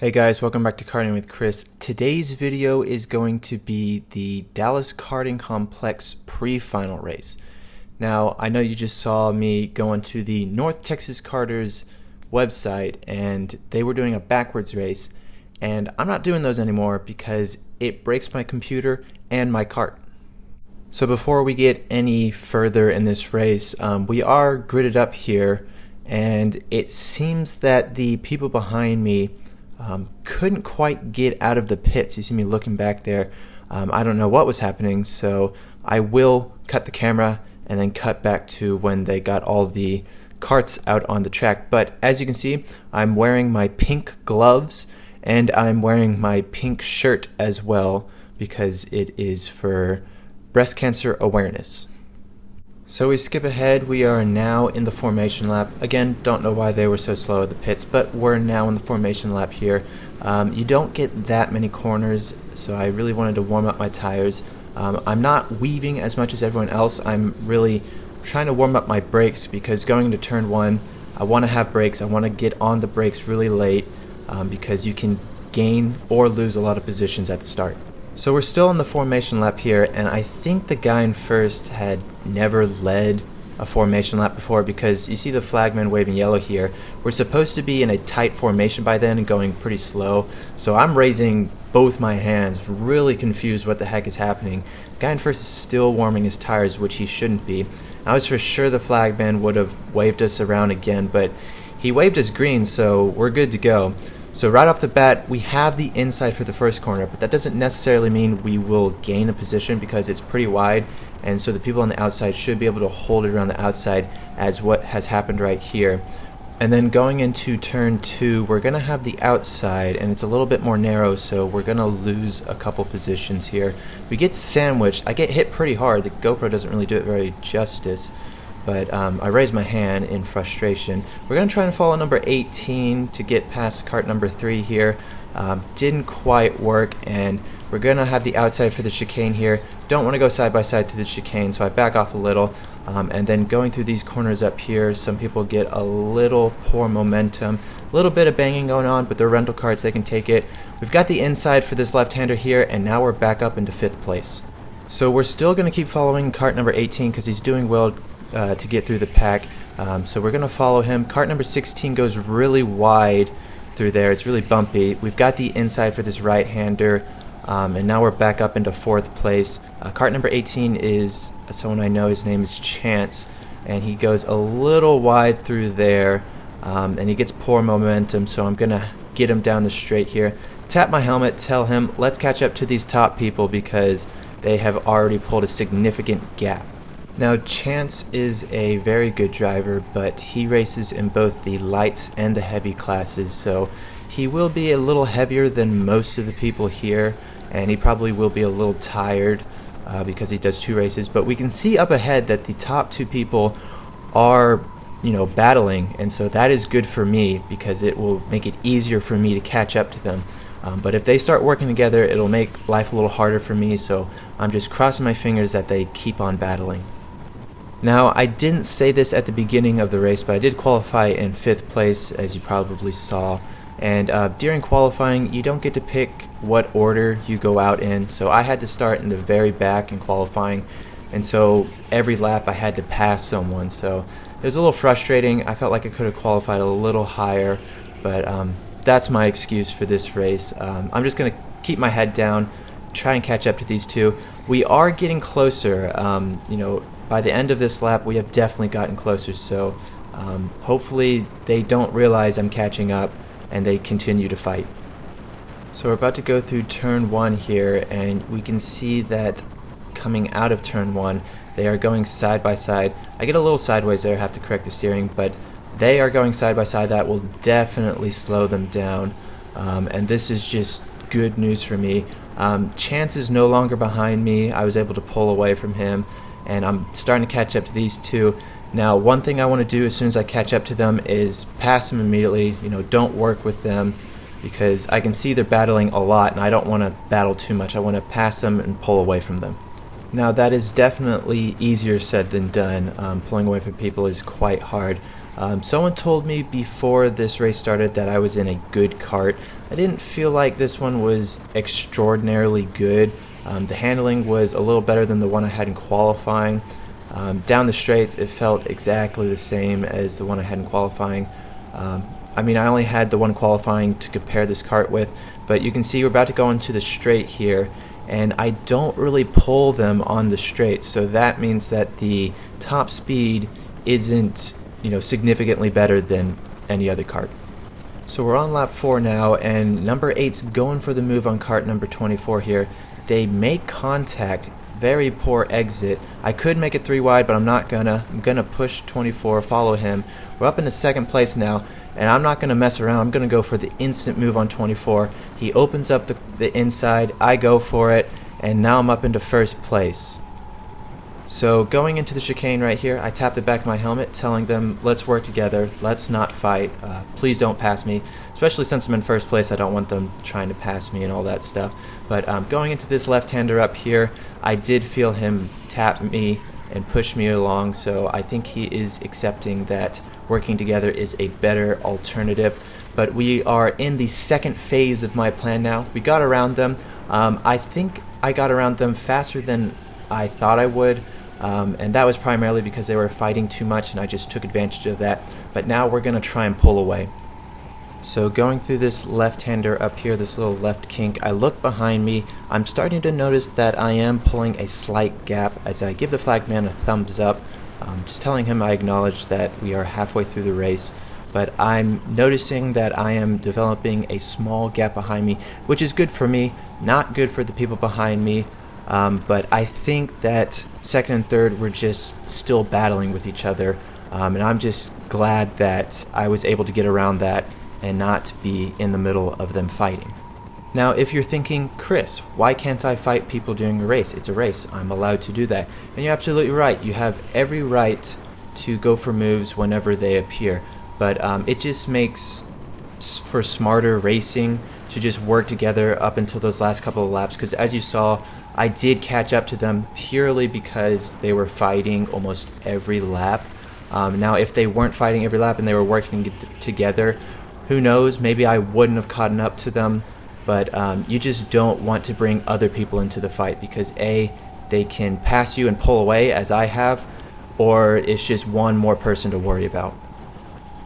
Hey guys, welcome back to Karting with Chris. Today's video is going to be the Dallas Karting Complex pre-final race. Now, I know you just saw me go onto the North Texas Karters website and they were doing a backwards race, and I'm not doing those anymore because it breaks my computer and my kart. So before we get any further in this race, we are gridded up here, and it seems that the people behind me couldn't quite get out of the pits. You see me looking back there. I don't know what was happening, so I will cut the camera and then cut back to when they got all the carts out on the track. But as you can see, I'm wearing my pink gloves and I'm wearing my pink shirt as well because it is for breast cancer awareness. So we skip ahead. We are now in the formation lap. Again, don't know why they were so slow at the pits, but we're now in the formation lap here. You don't get that many corners, so I really wanted to warm up my tires. I'm not weaving as much as everyone else. I'm really trying to warm up my brakes because going into turn one, I want to have brakes. I want to get on the brakes really late because you can gain or lose a lot of positions at the start. So we're still in the formation lap here, and I think the guy in first had never led a formation lap before because you see the flagman waving yellow here. We're supposed to be in a tight formation by then and going pretty slow, so I'm raising both my hands, really confused what the heck is happening. The guy in first is still warming his tires, which he shouldn't be. I was for sure the flagman would have waved us around again, but he waved us green, so we're good to go. So right off the bat, we have the inside for the first corner, but that doesn't necessarily mean we will gain a position because it's pretty wide, and so the people on the outside should be able to hold it around the outside, as what has happened right here. And then going into turn two, we're going to have the outside, and it's a little bit more narrow, so we're going to lose a couple positions here. We get sandwiched. I get hit pretty hard. The GoPro doesn't really do it very justice. But I raised my hand in frustration. We're going to try and follow number 18 to get past cart number 3 here. Didn't quite work, and we're going to have the outside for the chicane here. Don't want to go side by side to the chicane, so I back off a little. And then going through these corners up here, some people get a little poor momentum. A little bit of banging going on, but they're rental carts, they can take it. We've got the inside for this left-hander here, and now we're back up into 5th place. So we're still going to keep following cart number 18 because he's doing well to get through the pack, so we're going to follow him. Cart number 16 goes really wide through there. It's really bumpy. We've got the inside for this right-hander, and now we're back up into 4th place. Cart number 18 is someone I know. His name is Chance, and he goes a little wide through there, and he gets poor momentum, so I'm going to get him down the straight here. Tap my helmet, tell him let's catch up to these top people because they have already pulled a significant gap. Now, Chance is a very good driver, but he races in both the lights and the heavy classes, so he will be a little heavier than most of the people here, and he probably will be a little tired because he does 2 races. But we can see up ahead that the top 2 people are, battling, and so that is good for me because it will make it easier for me to catch up to them. But if they start working together, it'll make life a little harder for me, so I'm just crossing my fingers that they keep on battling. Now, I didn't say this at the beginning of the race, but I did qualify in 5th place, as you probably saw. And during qualifying, you don't get to pick what order you go out in. So I had to start in the very back in qualifying. And so every lap I had to pass someone. So it was a little frustrating. I felt like I could have qualified a little higher. But that's my excuse for this race. I'm just going to keep my head down, try and catch up to these 2. We are getting closer. By the end of this lap, we have definitely gotten closer, so hopefully they don't realize I'm catching up and they continue to fight. So we're about to go through turn 1 here, and we can see that coming out of turn 1, they are going side by side. I get a little sideways there, I have to correct the steering, but they are going side by side. That will definitely slow them down, and this is just good news for me. Chance is no longer behind me. I was able to pull away from him, and I'm starting to catch up to these 2. Now, one thing I want to do as soon as I catch up to them is pass them immediately. Don't work with them because I can see they're battling a lot, and I don't want to battle too much. I want to pass them and pull away from them. Now, that is definitely easier said than done. Pulling away from people is quite hard. Someone told me before this race started that I was in a good kart. I didn't feel like this one was extraordinarily good. The handling was a little better than the one I had in qualifying. Down the straights, it felt exactly the same as the one I had in qualifying. I mean, I only had the one qualifying to compare this kart with, but you can see we're about to go into the straight here, and I don't really pull them on the straight, so that means that the top speed isn't, significantly better than any other kart. So we're on lap 4 now, and number 8's going for the move on kart number 24 here. They make contact, very poor exit. I could make it 3 wide, but I'm not gonna. I'm gonna push 24, follow him. We're up into second place now, and I'm not gonna mess around. I'm gonna go for the instant move on 24. He opens up the inside, I go for it, and now I'm up into first place. So going into the chicane right here, I tap the back of my helmet, telling them, let's work together, let's not fight, please don't pass me, especially since I'm in first place. I don't want them trying to pass me and all that stuff. But going into this left-hander up here, I did feel him tap me and push me along, so I think he is accepting that working together is a better alternative. But we are in the second phase of my plan now. We got around them. I think I got around them faster than I thought I would. And that was primarily because they were fighting too much, and I just took advantage of that. But now we're going to try and pull away. So going through this left-hander up here, this little left kink, I look behind me. I'm starting to notice that I am pulling a slight gap as I give the flag man a thumbs up, just telling him I acknowledge that we are halfway through the race. But I'm noticing that I am developing a small gap behind me, which is good for me, not good for the people behind me. But I think that second and third were just still battling with each other, and I'm just glad that I was able to get around that and not be in the middle of them fighting. Now, if you're thinking, Chris, why can't I fight people during a race? It's a race. I'm allowed to do that. And you're absolutely right. You have every right to go for moves whenever they appear, but it just makes for smarter racing to just work together up until those last couple of laps, because as you saw, I did catch up to them purely because they were fighting almost every lap. Now, if they weren't fighting every lap and they were working together, who knows, maybe I wouldn't have caught up to them. But you just don't want to bring other people into the fight, because A, they can pass you and pull away as I have, or it's just one more person to worry about.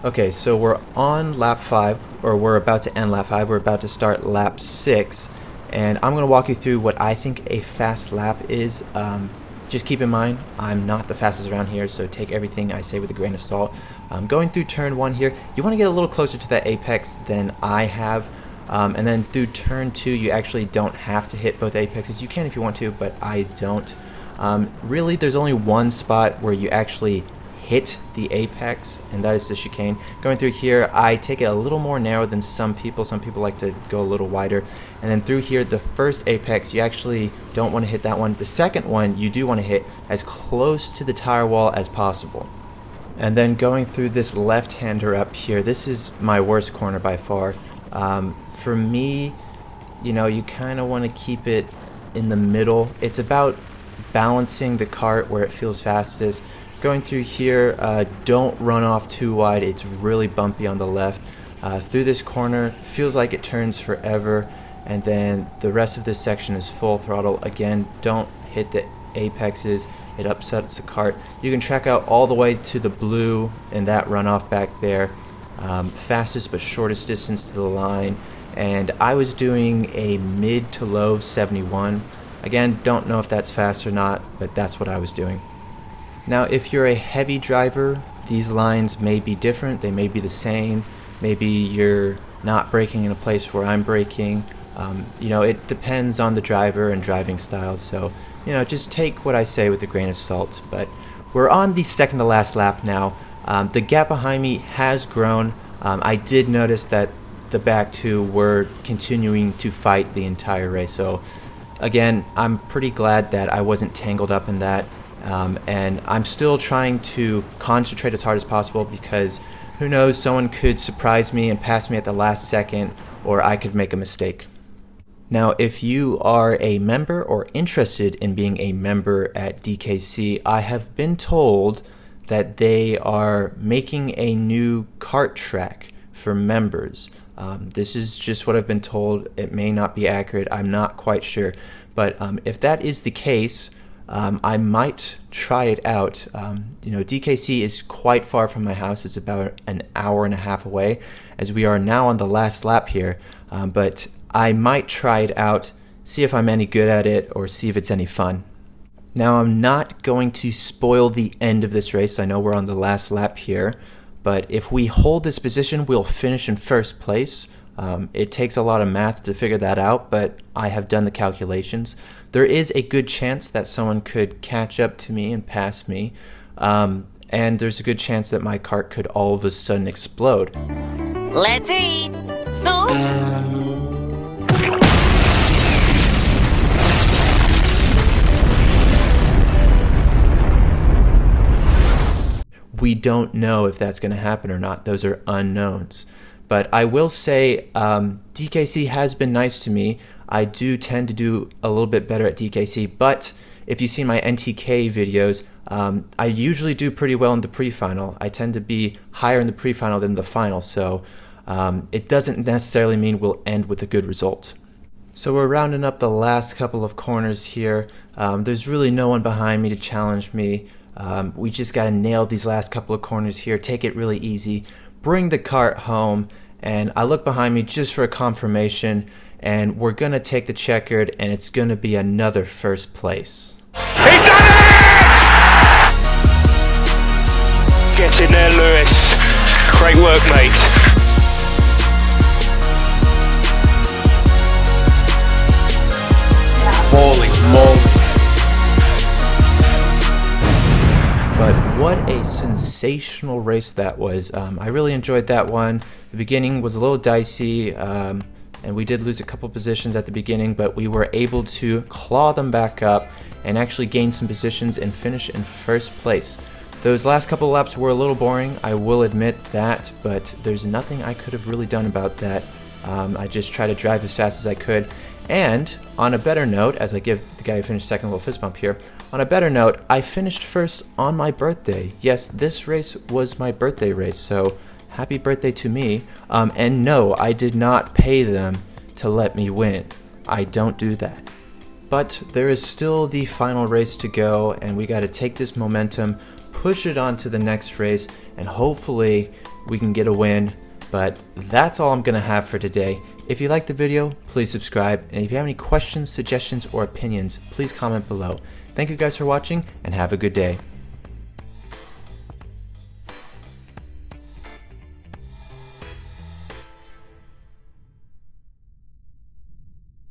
Okay, so we're on lap 5, or we're about to end lap 5. We're about to start lap 6. And I'm going to walk you through what I think a fast lap is. Just keep in mind, I'm not the fastest around here, so take everything I say with a grain of salt. Going through turn 1 here, you want to get a little closer to that apex than I have. And then through turn 2, you actually don't have to hit both apexes. You can if you want to, but I don't. Really, there's only one spot where you actually hit the apex, and that is the chicane. Going through here, I take it a little more narrow than some people. Some people like to go a little wider. And then through here, the first apex, you actually don't want to hit that one. The second one, you do want to hit as close to the tire wall as possible. And then going through this left-hander up here, this is my worst corner by far. For me, you kind of want to keep it in the middle. It's about balancing the kart where it feels fastest. Going through here, don't run off too wide. It's really bumpy on the left. Through this corner, feels like it turns forever, and then the rest of this section is full throttle. Again, don't hit the apexes. It upsets the kart. You can track out all the way to the blue and that runoff back there. Fastest but shortest distance to the line, and I was doing a mid to low 71. Again, don't know if that's fast or not, but that's what I was doing. Now, if you're a heavy driver, these lines may be different. They may be the same. Maybe you're not braking in a place where I'm braking. It depends on the driver and driving style. So, just take what I say with a grain of salt. But we're on the second to last lap now. The gap behind me has grown. I did notice that the back two were continuing to fight the entire race. So, again, I'm pretty glad that I wasn't tangled up in that. And I'm still trying to concentrate as hard as possible, because who knows, someone could surprise me and pass me at the last second, or I could make a mistake. Now, if you are a member or interested in being a member at DKC, I have been told that they are making a new kart track for members. This is just what I've been told. It may not be accurate. I'm not quite sure. But if that is the case, I might try it out. DKC is quite far from my house. It's about an hour and a half away, as we are now on the last lap here. But I might try it out, see if I'm any good at it, or see if it's any fun. Now, I'm not going to spoil the end of this race. I know we're on the last lap here, but if we hold this position, we'll finish in first place. It takes a lot of math to figure that out, but I have done the calculations. There is a good chance that someone could catch up to me and pass me, and there's a good chance that my kart could all of a sudden explode. Let's eat! Oops! We don't know if that's going to happen or not. Those are unknowns. But I will say DKC has been nice to me. I do tend to do a little bit better at DKC, but if you see my NTK videos, I usually do pretty well in the pre-final. I tend to be higher in the pre-final than the final, so it doesn't necessarily mean we'll end with a good result. So we're rounding up the last couple of corners here. There's really no one behind me to challenge me. We just got to nail these last couple of corners here, take it really easy, bring the kart home, and I look behind me just for a confirmation, and we're going to take the checkered, and it's going to be another first place. He's done it! Get in there, Lewis. Great work, mate. Holy moly. But what a sensational race that was. I really enjoyed that one. The beginning was a little dicey, and we did lose a couple positions at the beginning, but we were able to claw them back up and actually gain some positions and finish in first place. Those last couple of laps were a little boring, I will admit that, but there's nothing I could have really done about that. I just tried to drive as fast as I could. And on a better note, as I give the guy who finished second a little fist bump here, on a better note, I finished first on my birthday. Yes, this race was my birthday race, so happy birthday to me. And no, I did not pay them to let me win. I don't do that. But there is still the final race to go, and we got to take this momentum, push it on to the next race, and hopefully we can get a win. But that's all I'm going to have for today. If you liked the video, please subscribe, and if you have any questions, suggestions, or opinions, please comment below. Thank you guys for watching, and have a good day.